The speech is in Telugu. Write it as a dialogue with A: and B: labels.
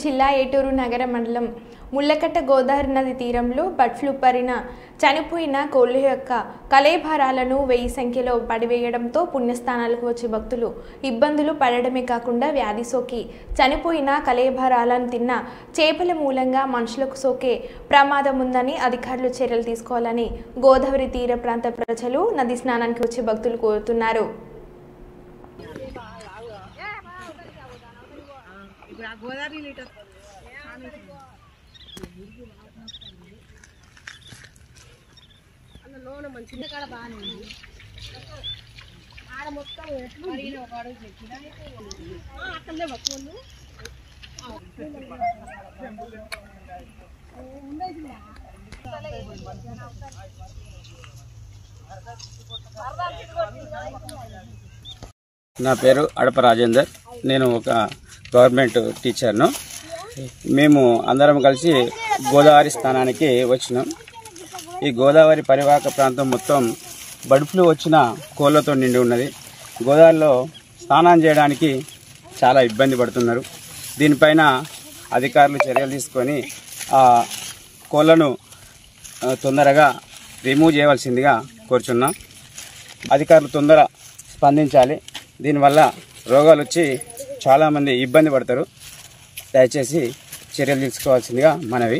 A: జిల్లా ఏటూరు నగర మండలం ముళ్ళకట్ట గోదావరి నది తీరంలో బర్డ్ ఫ్లూ పరిన చనిపోయిన కోళ్ల యొక్క కళేభారాలను 1000 సంఖ్యలో పడివేయడంతో పుణ్యస్థానాలకు వచ్చే భక్తులు ఇబ్బందులు పడడమే కాకుండా వ్యాధి సోకి చనిపోయిన కళేభారాలను తిన్న చేపల మూలంగా మనుషులకు సోకే ప్రమాదం ఉందని అధికారులు చర్యలు తీసుకోవాలని గోదావరి తీర ప్రాంత ప్రజలు నది స్నానానికి వచ్చే భక్తులు కోరుతున్నారు.
B: నా పేరు అడప రాజేందర్. నేను ఒక గవర్నమెంట్ టీచర్ను. మేము అందరం కలిసి గోదావరి స్థానానికి వచ్చినాం. ఈ గోదావరి పరివాహక ప్రాంతం మొత్తం బర్డ్ ఫ్లూ వచ్చిన కోళ్లతో నిండి ఉన్నది. గోదావరిలో స్నానం చేయడానికి చాలా ఇబ్బంది పడుతున్నారు. దీనిపైన అధికారులు చర్యలు తీసుకొని ఆ కోళ్లను తొందరగా రిమూవ్ చేయవలసిందిగా కోరుచున్నాం. అధికారులు తొందర స్పందించాలి. దీనివల్ల రోగాలు వచ్చి చాలామంది ఇబ్బంది పడతారు. దయచేసి చర్యలు తీసుకోవాల్సిందిగా మనవి.